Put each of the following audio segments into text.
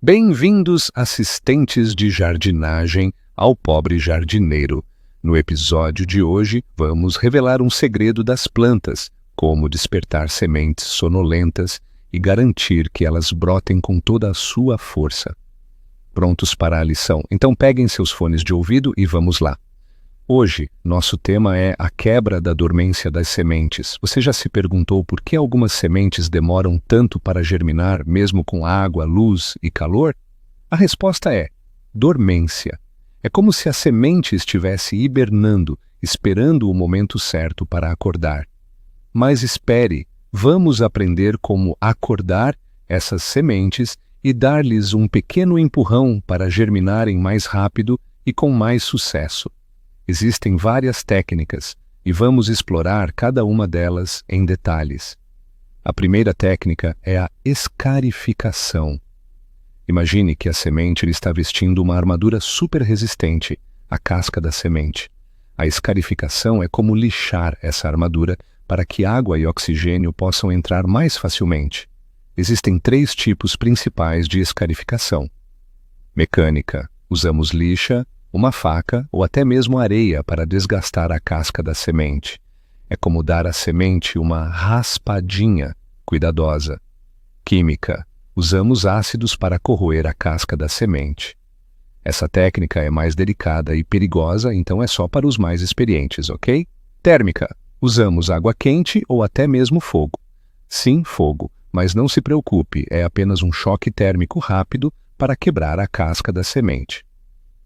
Bem-vindos, assistentes de jardinagem, ao pobre jardineiro. No episódio de hoje, vamos revelar um segredo das plantas, como despertar sementes sonolentas e garantir que elas brotem com toda a sua força. Prontos para a lição? Então peguem seus fones de ouvido e vamos lá. Hoje, nosso tema é a quebra da dormência das sementes. Você já se perguntou por que algumas sementes demoram tanto para germinar, mesmo com água, luz e calor? A resposta é dormência. É como se a semente estivesse hibernando, esperando o momento certo para acordar. Mas espere, vamos aprender como acordar essas sementes e dar-lhes um pequeno empurrão para germinarem mais rápido e com mais sucesso. Existem várias técnicas e vamos explorar cada uma delas em detalhes. A primeira técnica é a escarificação. Imagine que a semente está vestindo uma armadura super resistente, a casca da semente. A escarificação é como lixar essa armadura para que água e oxigênio possam entrar mais facilmente. Existem 3 tipos principais de escarificação. Mecânica. Usamos lixa, uma faca ou até mesmo areia para desgastar a casca da semente. É como dar à semente uma raspadinha cuidadosa. Química. Usamos ácidos para corroer a casca da semente. Essa técnica é mais delicada e perigosa, então é só para os mais experientes, ok? Térmica. Usamos água quente ou até mesmo fogo. Sim, fogo, mas não se preocupe, é apenas um choque térmico rápido para quebrar a casca da semente.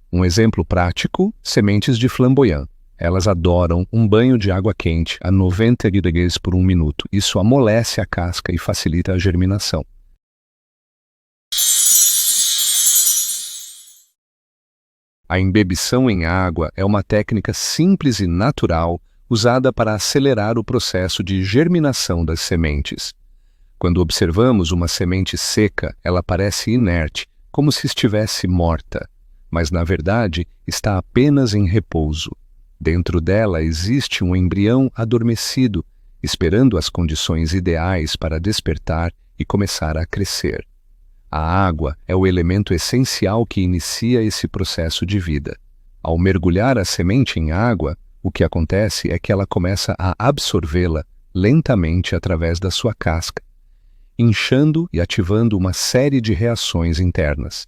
Um exemplo prático, sementes de flamboyant. Elas adoram um banho de água quente a 90 graus por 1 minuto. Isso amolece a casca e facilita a germinação. A embebição em água é uma técnica simples e natural usada para acelerar o processo de germinação das sementes. Quando observamos uma semente seca, ela parece inerte, como se estivesse morta. Mas, na verdade, está apenas em repouso. Dentro dela existe um embrião adormecido, esperando as condições ideais para despertar e começar a crescer. A água é o elemento essencial que inicia esse processo de vida. Ao mergulhar a semente em água, o que acontece é que ela começa a absorvê-la lentamente através da sua casca, inchando e ativando uma série de reações internas.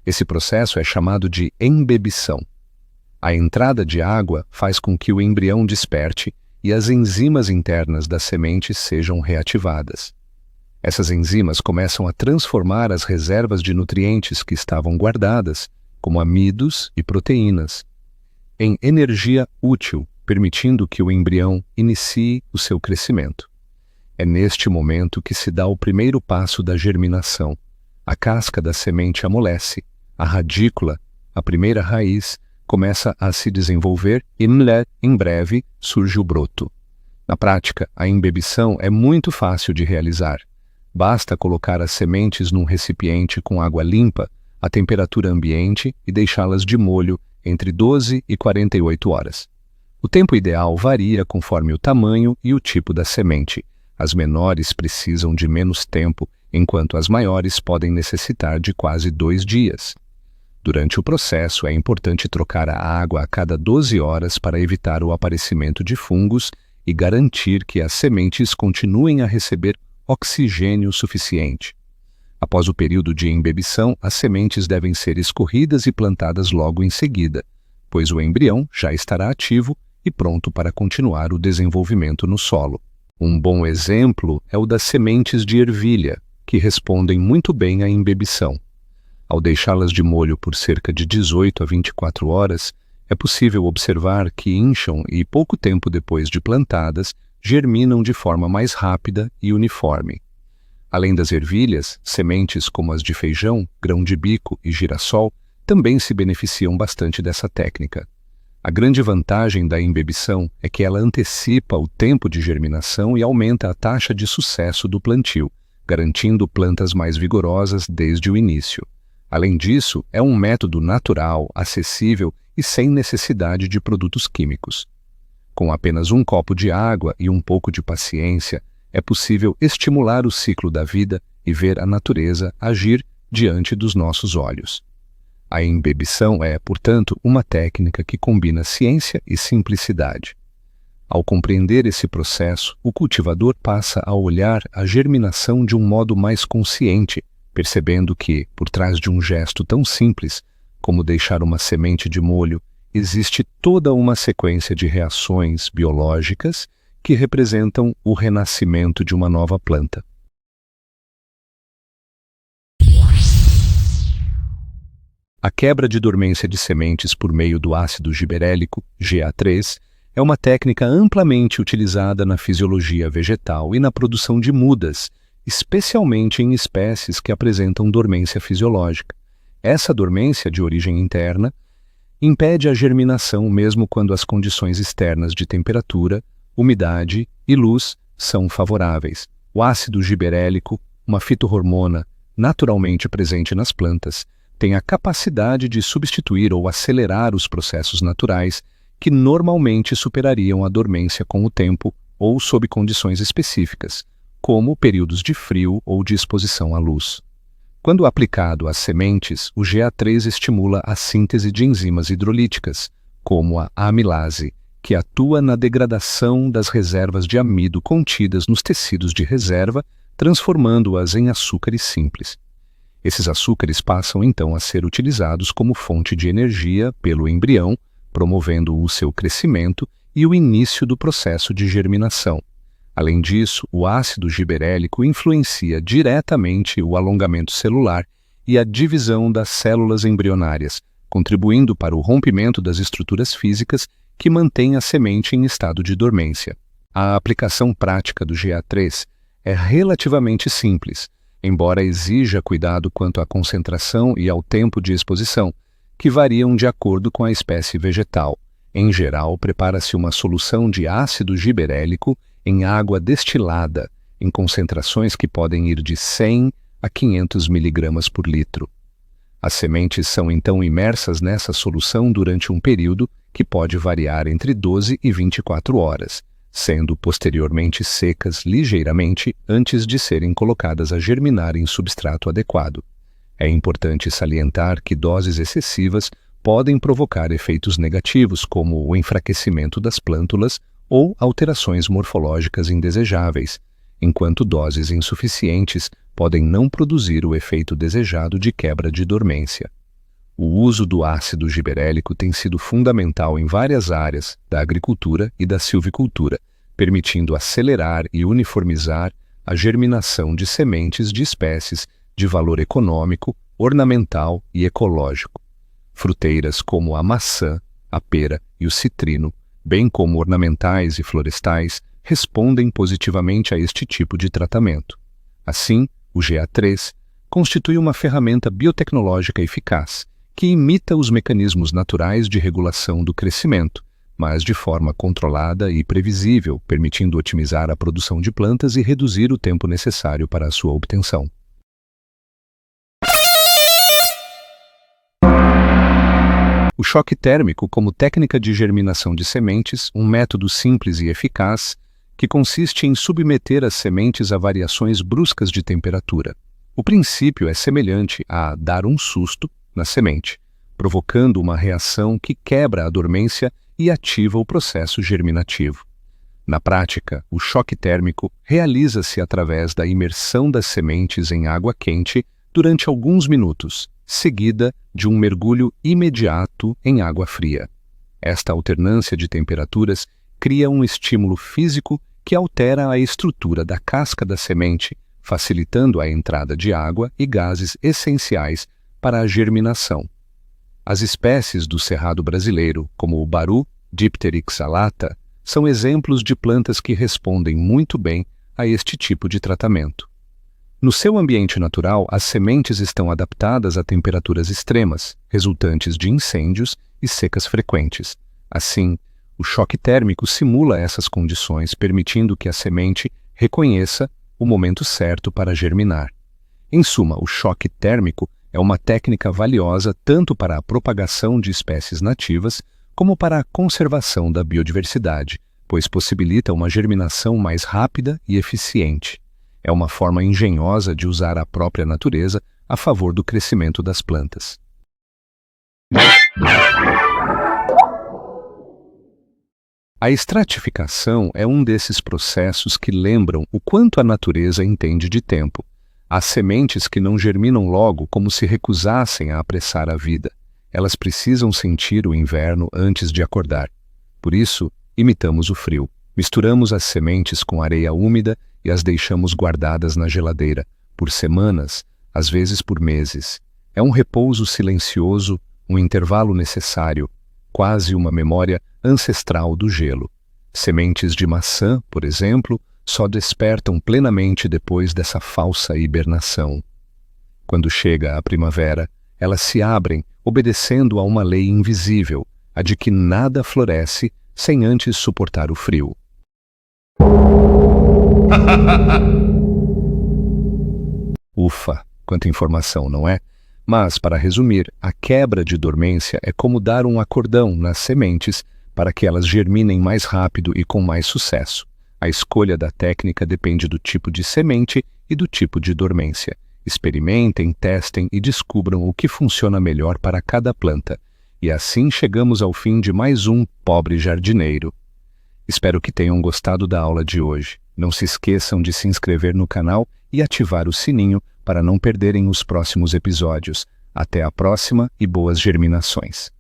Esse processo é chamado de embebição. A entrada de água faz com que o embrião desperte e as enzimas internas da semente sejam reativadas. Essas enzimas começam a transformar as reservas de nutrientes que estavam guardadas, como amidos e proteínas, em energia útil, permitindo que o embrião inicie o seu crescimento. É neste momento que se dá o primeiro passo da germinação. A casca da semente amolece. A radícula, a primeira raiz, começa a se desenvolver e, em breve, surge o broto. Na prática, a embebição é muito fácil de realizar. Basta colocar as sementes num recipiente com água limpa, a temperatura ambiente e deixá-las de molho entre 12 e 48 horas. O tempo ideal varia conforme o tamanho e o tipo da semente. As menores precisam de menos tempo, enquanto as maiores podem necessitar de quase 2 dias. Durante o processo, é importante trocar a água a cada 12 horas para evitar o aparecimento de fungos e garantir que as sementes continuem a receber oxigênio suficiente. Após o período de embebição, as sementes devem ser escorridas e plantadas logo em seguida, pois o embrião já estará ativo e pronto para continuar o desenvolvimento no solo. Um bom exemplo é o das sementes de ervilha, que respondem muito bem à embebição. Ao deixá-las de molho por cerca de 18 a 24 horas, é possível observar que incham e, pouco tempo depois de plantadas, germinam de forma mais rápida e uniforme. Além das ervilhas, sementes como as de feijão, grão de bico e girassol também se beneficiam bastante dessa técnica. A grande vantagem da embebição é que ela antecipa o tempo de germinação e aumenta a taxa de sucesso do plantio, garantindo plantas mais vigorosas desde o início. Além disso, é um método natural, acessível e sem necessidade de produtos químicos. Com apenas um copo de água e um pouco de paciência, é possível estimular o ciclo da vida e ver a natureza agir diante dos nossos olhos. A embebição é, portanto, uma técnica que combina ciência e simplicidade. Ao compreender esse processo, o cultivador passa a olhar a germinação de um modo mais consciente, percebendo que, por trás de um gesto tão simples como deixar uma semente de molho, existe toda uma sequência de reações biológicas que representam o renascimento de uma nova planta. A quebra de dormência de sementes por meio do ácido giberélico, GA3, é uma técnica amplamente utilizada na fisiologia vegetal e na produção de mudas, especialmente em espécies que apresentam dormência fisiológica. Essa dormência, de origem interna, impede a germinação mesmo quando as condições externas de temperatura, umidade e luz são favoráveis. O ácido giberélico, uma fitohormona naturalmente presente nas plantas, tem a capacidade de substituir ou acelerar os processos naturais que normalmente superariam a dormência com o tempo ou sob condições específicas, como períodos de frio ou de exposição à luz. Quando aplicado às sementes, o GA3 estimula a síntese de enzimas hidrolíticas, como a amilase, que atua na degradação das reservas de amido contidas nos tecidos de reserva, transformando-as em açúcares simples. Esses açúcares passam então a ser utilizados como fonte de energia pelo embrião, promovendo o seu crescimento e o início do processo de germinação. Além disso, o ácido giberélico influencia diretamente o alongamento celular e a divisão das células embrionárias, contribuindo para o rompimento das estruturas físicas que mantêm a semente em estado de dormência. A aplicação prática do GA3 é relativamente simples, embora exija cuidado quanto à concentração e ao tempo de exposição, que variam de acordo com a espécie vegetal. Em geral, prepara-se uma solução de ácido giberélico em água destilada, em concentrações que podem ir de 100 a 500 mg por litro. As sementes são então imersas nessa solução durante um período que pode variar entre 12 e 24 horas, sendo posteriormente secas ligeiramente antes de serem colocadas a germinar em substrato adequado. É importante salientar que doses excessivas podem provocar efeitos negativos, como o enfraquecimento das plântulas ou alterações morfológicas indesejáveis, enquanto doses insuficientes podem não produzir o efeito desejado de quebra de dormência. O uso do ácido giberélico tem sido fundamental em várias áreas da agricultura e da silvicultura, permitindo acelerar e uniformizar a germinação de sementes de espécies de valor econômico, ornamental e ecológico. Fruteiras como a maçã, a pera e o citrino, bem como ornamentais e florestais, respondem positivamente a este tipo de tratamento. Assim, o GA3 constitui uma ferramenta biotecnológica eficaz, que imita os mecanismos naturais de regulação do crescimento, mas de forma controlada e previsível, permitindo otimizar a produção de plantas e reduzir o tempo necessário para a sua obtenção. O choque térmico como técnica de germinação de sementes, um método simples e eficaz que consiste em submeter as sementes a variações bruscas de temperatura. O princípio é semelhante a dar um susto na semente, provocando uma reação que quebra a dormência e ativa o processo germinativo. Na prática, o choque térmico realiza-se através da imersão das sementes em água quente durante alguns minutos, seguida de um mergulho imediato em água fria. Esta alternância de temperaturas cria um estímulo físico que altera a estrutura da casca da semente, facilitando a entrada de água e gases essenciais para a germinação. As espécies do cerrado brasileiro, como o baru, Dipteryx alata, são exemplos de plantas que respondem muito bem a este tipo de tratamento. No seu ambiente natural, as sementes estão adaptadas a temperaturas extremas, resultantes de incêndios e secas frequentes. Assim, o choque térmico simula essas condições, permitindo que a semente reconheça o momento certo para germinar. Em suma, o choque térmico é uma técnica valiosa tanto para a propagação de espécies nativas como para a conservação da biodiversidade, pois possibilita uma germinação mais rápida e eficiente. É uma forma engenhosa de usar a própria natureza a favor do crescimento das plantas. A estratificação é um desses processos que lembram o quanto a natureza entende de tempo. Há sementes que não germinam logo, como se recusassem a apressar a vida. Elas precisam sentir o inverno antes de acordar. Por isso, imitamos o frio. Misturamos as sementes com areia úmida e as deixamos guardadas na geladeira, por semanas, às vezes por meses. É um repouso silencioso, um intervalo necessário, quase uma memória ancestral do gelo. Sementes de maçã, por exemplo, só despertam plenamente depois dessa falsa hibernação. Quando chega a primavera, elas se abrem, obedecendo a uma lei invisível, a de que nada floresce sem antes suportar o frio. Ufa, quanta informação, não é? Mas, para resumir, a quebra de dormência é como dar um acordão nas sementes para que elas germinem mais rápido e com mais sucesso. A escolha da técnica depende do tipo de semente e do tipo de dormência. Experimentem, testem e descubram o que funciona melhor para cada planta. E assim chegamos ao fim de mais um Pobre Jardineiro. Espero que tenham gostado da aula de hoje. Não se esqueçam de se inscrever no canal e ativar o sininho para não perderem os próximos episódios. Até a próxima e boas germinações!